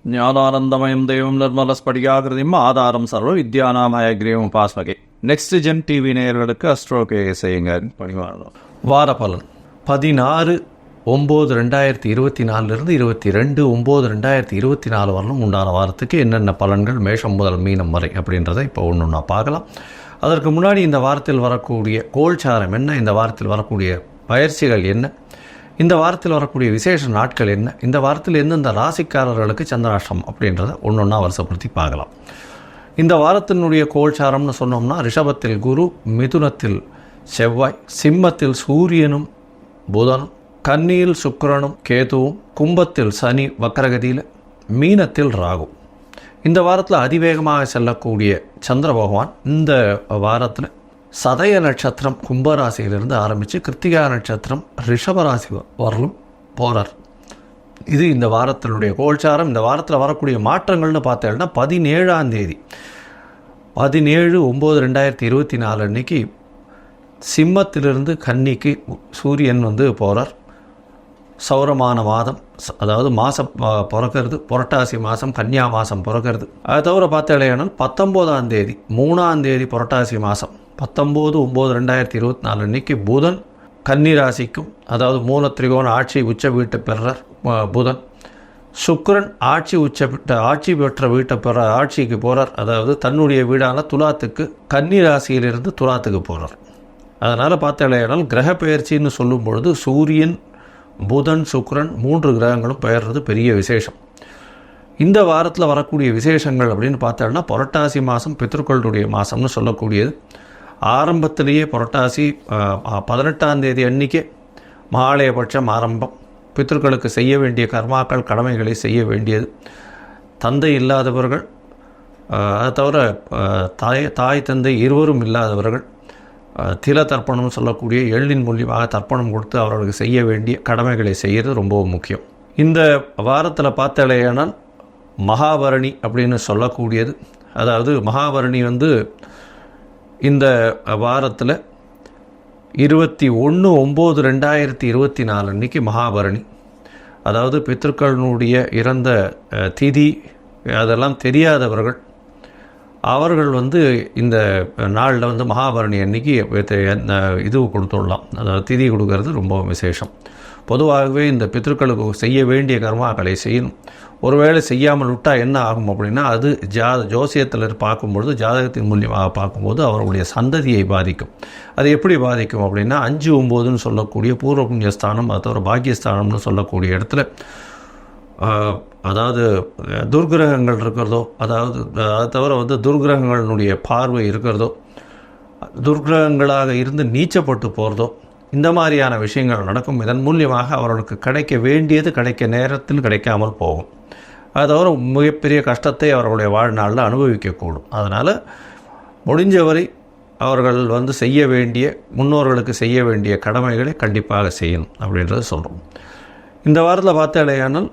ஞானானந்தமயம் தெய்வம் நிர்மலஸ்படிகாகிருதியும் ஆதாரம் சர்வ வித்யானாமயக்ரீவம் உபாஸ்மகே. நெக்ஸ்ட் ஜென் டிவி நேயர்களுக்கு அஸ்ட்ரோகே செய்யுங்க பணிவானதும். வார பலன் 16/9/2024 22/9/2024 வரலும் உண்டான வாரத்துக்கு என்னென்ன பலன்கள் மேஷம் முதல் மீனம் வரை அப்படின்றத இப்போ ஒன்று பார்க்கலாம். அதற்கு முன்னாடி இந்த வாரத்தில் வரக்கூடிய கோல்சாரம் என்ன, இந்த வாரத்தில் வரக்கூடிய பயிற்சிகள் என்ன, இந்த வாரத்தில் வரக்கூடிய விசேஷ நாட்கள் என்ன, இந்த வாரத்தில் எந்தெந்த ராசிக்காரர்களுக்கு சந்திராஷ்டம் அப்படின்றத ஒன்றா வருஷப்படுத்தி பார்க்கலாம். இந்த வாரத்தினுடைய கோல்சாரம்னு சொன்னோம்னா ரிஷபத்தில் குரு, மிதுனத்தில் செவ்வாய், சிம்மத்தில் சூரியனும் புதனும், கன்னியில் சுக்கிரனும் கேதுவும், கும்பத்தில் சனி வக்கரகதியில், மீனத்தில் ராகு. இந்த வாரத்தில் அதிவேகமாக செல்லக்கூடிய சந்திர பகவான் இந்த வாரத்தில் சதய நட்சத்திரம் கும்பராசியிலிருந்து ஆரம்பித்து கிருத்திகா நட்சத்திரம் ரிஷபராசி வரலும் போகிறார். இது இந்த வாரத்தினுடைய கோல்சாரம். இந்த வாரத்தில் வரக்கூடிய மாற்றங்கள்னு பார்த்தேன்னா 17ஆம் தேதி 17/9/2024 அன்னைக்கு சிம்மத்திலிருந்து கன்னிக்கு சூரியன் போகிறார். சௌரமான மாதம், அதாவது மாதம் பிறக்கிறது புரட்டாசி மாதம், கன்னியா மாதம் பிறக்கிறது. அதை தவிர பார்த்தேனால் 19ஆம் தேதி 3ஆம் தேதி புரட்டாசி மாதம் 19/9/2024 அன்னைக்கு புதன் கன்னி ராசிக்கும், அதாவது மூல திரிகோண ஆட்சி உச்ச வீட்டை பெறார் புதன். சுக்கிரன் ஆட்சி பெற்ற வீட்டை ஆட்சிக்கு போகிறார், அதாவது தன்னுடைய வீடான துலாத்துக்கு கன்னி ராசியிலிருந்து துலாத்துக்கு போகிறார். அதனால் பார்த்தேனால் கிரக பெயர்ச்சின்னு சொல்லும் பொழுது சூரியன் புதன் சுக்கிரன் 3 கிரகங்களும் பெயர்றது பெரிய விசேஷம். இந்த வாரத்தில் வரக்கூடிய விசேஷங்கள் அப்படின்னு பார்த்தோம்னா புரட்டாசி மாதம் பித்ருக்களுடைய மாதம்னு சொல்லக்கூடியது. ஆரம்பத்திலேயே புரட்டாசி 18ஆம் தேதி அன்றைக்கே மகாலயபட்சம் ஆரம்பம். பித்ருக்களுக்கு செய்ய வேண்டிய கர்மாக்கள் கடமைகளை செய்ய வேண்டியது. தந்தை இல்லாதவர்கள், அதை தவிர தாய் தந்தை இருவரும் இல்லாதவர்கள் தில தர்ப்பணம் சொல்லக்கூடிய எள்ளின் மூலியமாக தர்ப்பணம் கொடுத்து அவர்களுக்கு செய்ய வேண்டிய கடமைகளை செய்கிறது ரொம்ப முக்கியம். இந்த வாரத்தில் பார்த்தலையானால் மகாபரணி அப்படின்னு சொல்லக்கூடியது, அதாவது மகாபரணி இந்த வாரத்தில் 21/9/2024 அன்றைக்கி மகாபரணி, அதாவது பித்ருக்களினுடைய இறந்த திதி அதெல்லாம் தெரியாதவர்கள் அவர்கள் இந்த நாளில் மகாபரணி அன்னைக்கு இது கொடுத்துடலாம், அதாவது திதி கொடுக்கறது ரொம்ப விசேஷம். பொதுவாகவே இந்த பித்ருக்களுக்கு செய்ய வேண்டிய கர்மாக்களை செய்யணும். ஒருவேளை செய்யாமல் விட்டால் என்ன ஆகும் அப்படின்னா அது ஜோசியத்தில் பார்க்கும்பொழுது, ஜாதகத்தின் மூலியமாக பார்க்கும்போது அவர்களுடைய சந்ததியை பாதிக்கும். அது எப்படி பாதிக்கும் அப்படின்னா 5/9ன்னு சொல்லக்கூடிய பூர்வ புண்ணியஸ்தானம், அது தவிர பாக்கியஸ்தானம்னு சொல்லக்கூடிய இடத்துல அதாவது துர்கிரகங்கள் இருக்கிறதோ, அதாவது அதை தவிர துர்கிரகங்களுடைய பார்வை இருக்கிறதோ, துர்கிரகங்களாக இருந்து நீச்சப்பட்டு போகிறதோ, இந்த மாதிரியான விஷயங்கள் நடக்கும். இதன் மூலியமாக அவர்களுக்கு கிடைக்க வேண்டியது கிடைக்க நேரத்தில் கிடைக்காமல் போகும். அது தவிர மிகப்பெரிய கஷ்டத்தை அவர்களுடைய வாழ்நாளில் அனுபவிக்கக்கூடும். அதனால் முடிஞ்சவரை அவர்கள் செய்ய வேண்டிய, முன்னோர்களுக்கு செய்ய வேண்டிய கடமைகளை கண்டிப்பாக செய்யணும் அப்படின்றத சொல்கிறோம். இந்த வாரத்தில் பார்த்தாலேயானால்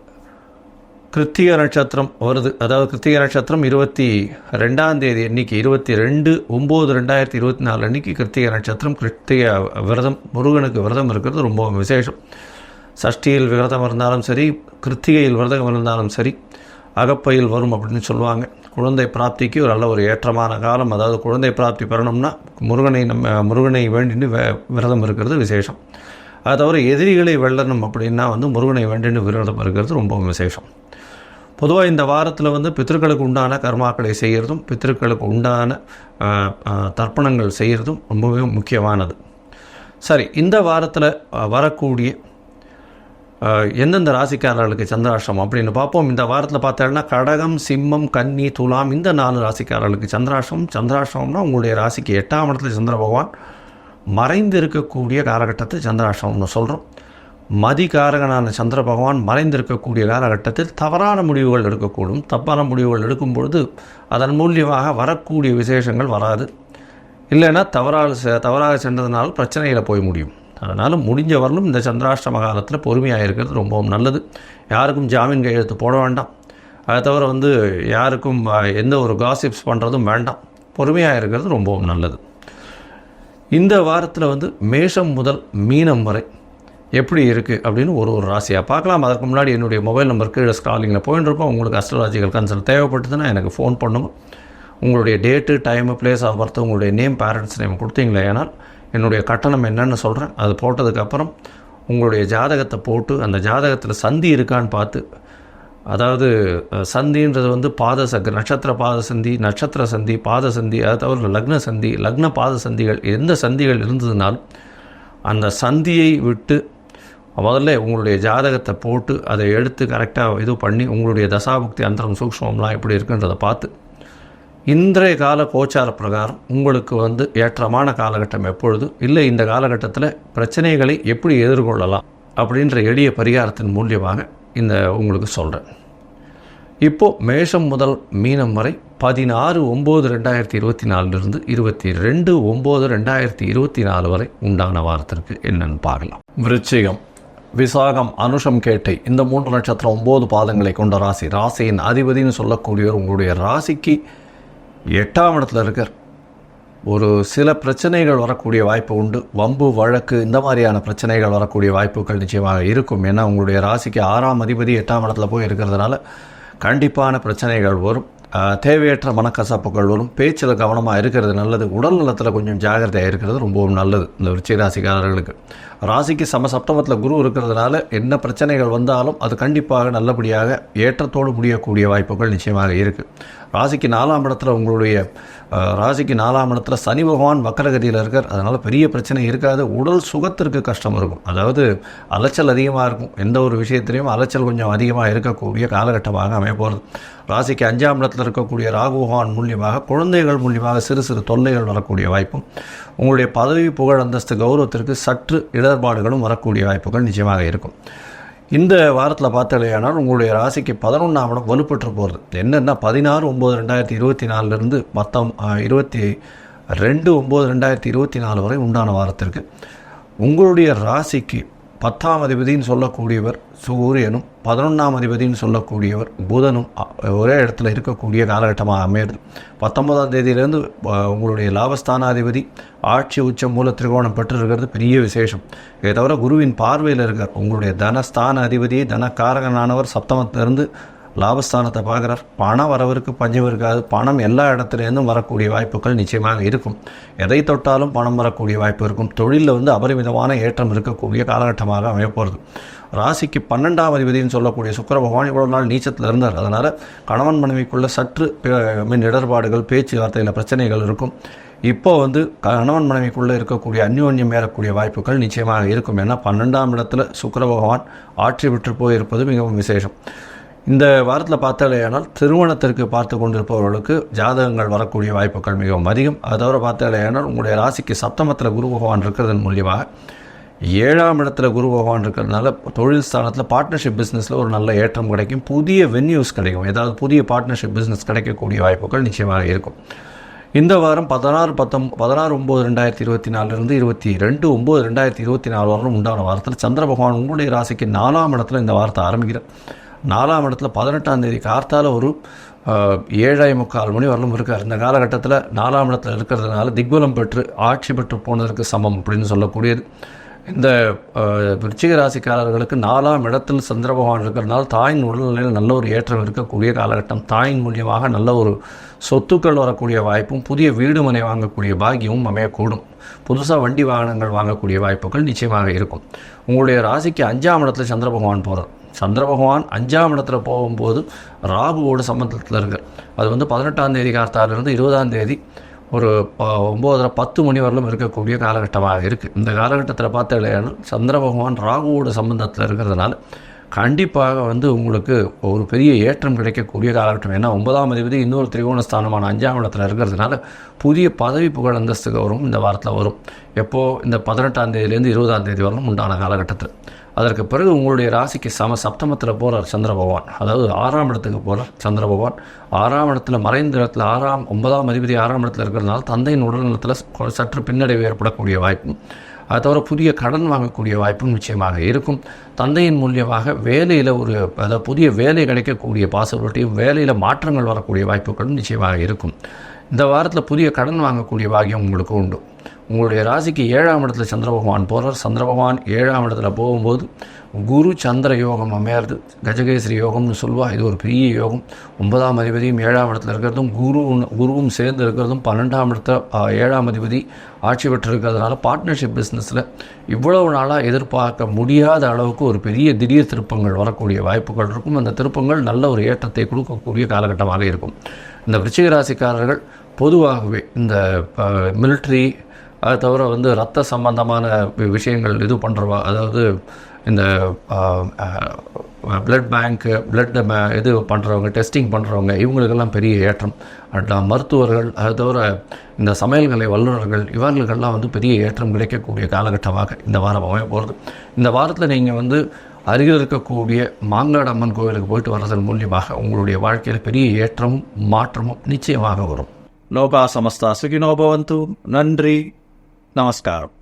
கிருத்திகை நட்சத்திரம் வருது. அதாவது கிருத்திகை நட்சத்திரம் 22ஆம் தேதி அன்றைக்கி 22/9/2024 அன்றைக்கி கிருத்திகை நட்சத்திரம். கிருத்திகை விரதம், முருகனுக்கு விரதம் இருக்கிறது ரொம்ப விசேஷம். சஷ்டியில் விரதம் இருந்தாலும் சரி, கிருத்திகையில் விரதம் இருந்தாலும் சரி, அகப்பையில் வரும் அப்படின்னு சொல்லுவாங்க. குழந்தை பிராப்திக்கு ஒரு நல்ல ஒரு ஏற்றமான காலம். அதாவது குழந்தை பிராப்தி பெறணும்னா முருகனை வேண்டின்னு விரதம் இருக்கிறது விசேஷம். அது தவிர எதிரிகளை வெல்லணும் அப்படின்னா முருகனை வேண்டின்னு விரதம் இருக்கிறது ரொம்ப விசேஷம். பொதுவாக இந்த வாரத்தில் பித்ருக்களுக்கு உண்டான கர்மாக்களை செய்கிறதும் பித்ருக்களுக்கு உண்டான தர்ப்பணங்கள் செய்கிறதும் ரொம்பவே முக்கியமானது. சரி, இந்த வாரத்தில் வரக்கூடிய எந்தெந்த ராசிக்காரர்களுக்கு சந்திராஷ்டம் அப்படின்னு பார்ப்போம். இந்த வாரத்தில் பார்த்தோம்னா கடகம், சிம்மம், கன்னி, துலாம் இந்த 4 ராசிக்காரர்களுக்கு சந்திராஷ்டம். சந்திராஷ்டம்னா உங்களுடைய ராசிக்கு 8ஆம் இடத்துல சந்திர பகவான் மறைந்து இருக்கக்கூடிய காலகட்டத்தை சந்திராஷ்டம்னு சொல்கிறோம். மதிகாரகனான சந்திர பகவான் மறைந்திருக்கக்கூடிய காலகட்டத்தில் தவறான முடிவுகள் எடுக்கக்கூடும். தப்பான முடிவுகள் எடுக்கும் பொழுது அதன் மூலியமாக வரக்கூடிய விசேஷங்கள் வராது. இல்லைன்னா தவறாக சென்றதுனால பிரச்சனையில் போய் முடியும். அதனால் முடிஞ்ச வரலும் இந்த சந்திராஷ்டம காலத்தில் பொறுமையாக இருக்கிறது ரொம்பவும் நல்லது. யாருக்கும் ஜாமீன் கையெழுத்து போட வேண்டாம். அதை தவிர யாருக்கும் எந்த ஒரு காசிப்ஸ் பண்ணுறதும் வேண்டாம். பொறுமையாக இருக்கிறது ரொம்பவும் நல்லது. இந்த வாரத்தில் மேஷம் முதல் மீனம் வரை எப்படி இருக்குது அப்படின்னு ஒரு ராசியாக பார்க்கலாம். அதற்கு முன்னாடி என்னுடைய மொபைல் நம்பர் கீழே ஸ்க்ராலிங்கில் போயின்னு இருக்கோம். உங்களுக்கு அஸ்ட்ராலஜிக்கல் கன்சல்ட் தேவைப்பட்டதுன்னா எனக்கு ஃபோன் பண்ணுங்க. உங்களுடைய date, time, place of birth, உங்களுடைய நேம், பேரண்ட்ஸ் நேம் கொடுத்தீங்களே ஏனால் என்னுடைய கட்டணம் என்னென்னு சொல்கிறேன். அது போட்டதுக்கப்புறம் உங்களுடைய ஜாதகத்தை போட்டு அந்த ஜாதகத்தில் சந்தி இருக்கான்னு பார்த்து, அதாவது சந்தின்றது வந்து நட்சத்திர பாத சந்தி, நட்சத்திர சந்தி, பாத சந்தி, அதை தவிர லக்ன சந்தி, லக்ன பாத சந்திகள், எந்த சந்திகள் இருந்ததுனாலும் அந்த சந்தியை விட்டு முதல்ல உங்களுடைய ஜாதகத்தை போட்டு அதை எடுத்து கரெக்டாக இது பண்ணி உங்களுடைய தசாபுக்தி அந்தரம் சூக்ஷ்மம்லாம் எப்படி இருக்குன்றதை பார்த்து இன்றைய கால கோச்சார பிரகாரம் உங்களுக்கு வந்து ஏற்றமான காலகட்டம் எப்பொழுது, இல்லை இந்த காலகட்டத்தில் பிரச்சனைகளை எப்படி எதிர்கொள்ளலாம் அப்படின்ற எளிய பரிகாரத்தின் மூலியமாக இந்த உங்களுக்கு சொல்கிறேன். இப்போது மேஷம் முதல் மீனம் வரை 16/9/2024 22/9/2024 வரை உண்டான வாரத்திற்கு என்னென்னு பார்க்கலாம். விருச்சிகம், விசாகம், அனுஷம், கேட்டை இந்த 3 நட்சத்திரம் 9 பாதங்களை கொண்ட ராசி. ராசியின் அதிபதினு சொல்லக்கூடியவர் உங்களுடைய ராசிக்கு 8ஆம் இடத்துல இருக்கார். ஒரு சில பிரச்சனைகள் வரக்கூடிய வாய்ப்பு உண்டு. வம்பு, வழக்கு, இந்த மாதிரியான பிரச்சனைகள் வரக்கூடிய வாய்ப்புகள் நிச்சயமாக இருக்கும். ஏன்னா உங்களுடைய ராசிக்கு 6ஆம் அதிபதி 8ஆம் இடத்துல போய் இருக்கிறதுனால கண்டிப்பான பிரச்சனைகள் வரும். தேவையற்ற மனக்கசப்புகள் வரும். பேச்சில் கவனமாக இருக்கிறது நல்லது. உடல் நலத்தில் கொஞ்சம் ஜாகிரதையாக இருக்கிறது ரொம்பவும் நல்லது இந்த விருச்சிக ராசிக்காரர்களுக்கு. ராசிக்கு சப்தமத்தில் குரு இருக்கிறதுனால என்ன பிரச்சனைகள் வந்தாலும் அது கண்டிப்பாக நல்லபடியாக ஏற்றத்தோடு முடியக்கூடிய வாய்ப்புகள் நிச்சயமாக இருக்குது. ராசிக்கு 4ஆம் இடத்துல ராசிக்கு 4ஆம் இடத்துல சனி பகவான் வக்கரகதியில் இருக்கார். அதனால் பெரிய பிரச்சனை இருக்காது. உடல் சுகத்திற்கு கஷ்டம் இருக்கும். அதாவது அலைச்சல் அதிகமாக இருக்கும். எந்த ஒரு விஷயத்திலையும் அலைச்சல் கொஞ்சம் அதிகமாக இருக்கக்கூடிய காலகட்டமாக அமைய போகிறது. ராசிக்கு 5ஆம் இடத்துல இருக்கக்கூடிய ராகு பகவான் மூலியமாக குழந்தைகள் மூலியமாக சிறு சிறு தொல்லைகள் வரக்கூடிய வாய்ப்பும், உங்களுடைய பதவி, புகழ், அந்தஸ்து, கௌரவத்திற்கு சற்று இடர்பாடுகளும் வரக்கூடிய வாய்ப்புகள் நிச்சயமாக இருக்கும். இந்த வாரத்தில் பார்த்தாலேயானால் உங்களுடைய ராசிக்கு 11ஆம் இடம் வலுப்பெற்று போகிறது. என்னென்னா 16/9/2024 மொத்தம் 22/9/2024 வரை உண்டான வாரத்திற்கு உங்களுடைய ராசிக்கு 10ஆம் அதிபதினு சொல்லக்கூடியவர் சூரியனும் 11ஆம் அதிபதினு சொல்லக்கூடியவர் புதனும் ஒரே இடத்துல இருக்கக்கூடிய காலகட்டமாக அமையிறது. 19ஆம் தேதியிலேருந்து உங்களுடைய லாபஸ்தானாதிபதி ஆட்சி உச்சம் மூல திரிகோணம் பெற்றிருக்கிறது பெரிய விசேஷம். இதை தவிர குருவின் பார்வையில் இருக்கார். உங்களுடைய தனஸ்தான அதிபதியை தனக்காரகனானவர் சப்தமத்திலிருந்து லாபஸ்தானத்தை பார்க்குறார். பண வரவிற்கு பஞ்சம் இருக்காது. பணம் எல்லா இடத்துலேருந்தும் வரக்கூடிய வாய்ப்புகள் நிச்சயமாக இருக்கும். எதை தொட்டாலும் பணம் வரக்கூடிய வாய்ப்பு இருக்கும். தொழிலில் வந்து அபரிமிதமான ஏற்றம் இருக்கக்கூடிய காலகட்டமாக அமையப்போகிறது. ராசிக்கு 12ஆம் அதிபதினு சொல்லக்கூடிய சுக்கிர பகவான் இவ்வளோ நாள் நீச்சத்தில் இருந்தார். அதனால் கணவன் மனைவிக்குள்ள சற்று இடர்பாடுகள், பேச்சுவார்த்தையில் பிரச்சனைகள் இருக்கும். இப்போ வந்து கணவன் மனைவிக்குள்ளே இருக்கக்கூடிய அந்யோன்யம் ஏறக்கூடிய வாய்ப்புகள் நிச்சயமாக இருக்கும். ஏன்னா 12ஆம் இடத்துல சுக்கிர பகவான் ஆட்சி விட்டு போயிருப்பது மிகவும் விசேஷம். இந்த வாரத்தில் பார்த்தாலேயானால் திருமணத்திற்கு பார்த்து கொண்டிருப்பவர்களுக்கு ஜாதகங்கள் வரக்கூடிய வாய்ப்புகள் மிகவும் அதிகம். அதை தவிர பார்த்தாலேயானால் உங்களுடைய ராசிக்கு சப்தமத்தில் குரு பகவான் இருக்கிறதன் மூலியமாக 7ஆம் இடத்துல குரு பகவான் இருக்கிறதுனால தொழில் ஸ்தானத்தில் பார்ட்னர்ஷிப் பிஸ்னஸில் ஒரு நல்ல ஏற்றம் கிடைக்கும். புதிய வென்யூஸ் கிடைக்கும். ஏதாவது புதிய பார்ட்னர்ஷிப் பிஸ்னஸ் கிடைக்கக்கூடிய வாய்ப்புகள் நிச்சயமாக இருக்கும். இந்த வாரம் 16/9/2024 22/9/2024 வரை உண்டான வாரத்தில் சந்திர பகவான் உங்களுடைய ராசிக்கு 4ஆம் இடத்துல இந்த வாரத்தை ஆரம்பிக்கிறார். 4ஆம் இடத்துல 18ஆம் தேதி கார்த்தால ஒரு 7:45 மணி வரலும் இருக்கார். இந்த காலகட்டத்தில் 4ஆம் இடத்துல இருக்கிறதுனால திக்பலம் பெற்று ஆட்சி பெற்று போனதற்கு சமம் அப்படின்னு சொல்லக்கூடியது. இந்த விருச்சிக ராசிக்காரர்களுக்கு 4ஆம் இடத்தில் சந்திர பகவான் இருக்கிறதுனால தாயின் உடல்நிலையில் நல்ல ஒரு ஏற்றம் இருக்கக்கூடிய காலகட்டம். தாயின் மூலியமாக நல்ல ஒரு சொத்துக்கள் வரக்கூடிய வாய்ப்பும், புதிய வீடு மனை வாங்கக்கூடிய பாக்கியமும் அமையக்கூடும். புதுசாக வண்டி வாகனங்கள் வாங்கக்கூடிய வாய்ப்புகள் நிச்சயமாக இருக்கும். உங்களுடைய ராசிக்கு 5ஆம் இடத்துல சந்திர பகவான் போகிறார். சந்திர பகவான் 5ஆம் இடத்துல போகும்போது ராகுவோட சம்பந்தத்தில் இருக்கார். அது வந்து 18ஆம் தேதி கார்த்தாலிருந்து 20ஆம் தேதி ஒரு 9:10 மணி வரலும் இருக்கக்கூடிய காலகட்டமாக இருக்குது. இந்த காலகட்டத்தில் பார்த்தாலேயானால் சந்திர பகவான் ராகுவோட சம்பந்தத்தில் இருக்கிறதுனால கண்டிப்பாக வந்து உங்களுக்கு ஒரு பெரிய ஏற்றம் கிடைக்கக்கூடிய காலகட்டம். ஏன்னா 9ஆம் அதிபதி இன்னொரு திரிகோணஸ்தானமான 5ஆம் இடத்துல இருக்கிறதுனால புதிய பதவி, புகழ், அந்தஸ்து, கௌரவம் இந்த வாரத்தில் வரும். எப்போது இந்த 18ஆம் தேதியிலேருந்து 20ஆம் தேதி வரலும் உண்டான காலகட்டத்தில். அதற்கு பிறகு உங்களுடைய ராசிக்கு சப்தமத்தில் போகிறார் சந்திர பகவான். அதாவது 6ஆம் இடத்துக்கு போகிறார் சந்திர பகவான். 6ஆம் இடத்துல மறைந்த இடத்துல 9ஆம் அதிபதி 6ஆம் இடத்துல இருக்கிறதுனால தந்தையின் உடல்நலத்தில் சற்று பின்னடைவு ஏற்படக்கூடிய வாய்ப்பும், அதை தவிர புதிய கடன் வாங்கக்கூடிய வாய்ப்பும் நிச்சயமாக இருக்கும். தந்தையின் மூலியமாக வேலையில் அதாவது புதிய வேலை கிடைக்கக்கூடிய பாசிபிலிட்டியும், வேலையில் மாற்றங்கள் வரக்கூடிய வாய்ப்புகளும் நிச்சயமாக இருக்கும். இந்த வாரத்தில் புதிய கடன் வாங்கக்கூடிய பாக்கியம் உங்களுக்கு உண்டு. உங்களுடைய ராசிக்கு 7ஆம் இடத்துல சந்திர பகவான் போகிறார். சந்திர பகவான் 7ஆம் இடத்துல போகும்போது குரு சந்திர யோகம் அமையாது. கஜகேசரி யோகம்னு சொல்லுவாள். இது ஒரு பெரிய யோகம். 9ஆம் அதிபதியும் 7ஆம் இடத்துல இருக்கிறதும் குருவும் சேர்ந்து இருக்கிறதும் 12ஆம் இடத்துல 7ஆம் அதிபதி ஆட்சி பெற்று இருக்கிறதுனால பார்ட்னர்ஷிப் பிஸ்னஸில் இவ்வளவு நாளாக எதிர்பார்க்க முடியாத அளவுக்கு ஒரு பெரிய திடீர் திருப்பங்கள் வரக்கூடிய வாய்ப்புகள் இருக்கும். அந்த திருப்பங்கள் நல்ல ஒரு ஏற்றத்தை கொடுக்கக்கூடிய காலகட்டமாக இருக்கும். இந்த விருச்சிக ராசிக்காரர்கள் பொதுவாகவே இந்த மிலிட்ரி, அதை தவிர ரத்த சம்பந்தமான விஷயங்கள் இது பண்ணுறவா, அதாவது இந்த பிளட் பேங்க்கு, பிளட் இது பண்ணுறவங்க, டெஸ்டிங் பண்ணுறவங்க, இவங்களுக்கெல்லாம் பெரிய ஏற்றம். மருத்துவர்கள், அதை தவிர இந்த சமையல்கலை வல்லுநர்கள், இவர்களுக்கெல்லாம் பெரிய ஏற்றம் கிடைக்கக்கூடிய காலகட்டமாக இந்த வாரம் அமைய போகிறது. இந்த வாரத்தில் நீங்கள் அருகில் இருக்கக்கூடிய மாங்காடு அம்மன் கோவிலுக்கு போயிட்டு வர்றதன் மூலியமாக உங்களுடைய வாழ்க்கையில் பெரிய ஏற்றமும் மாற்றமும் நிச்சயமாக வரும். லோகா சமஸ்தா சுகினோ பவந்து. நன்றி, நமஸ்காரம்.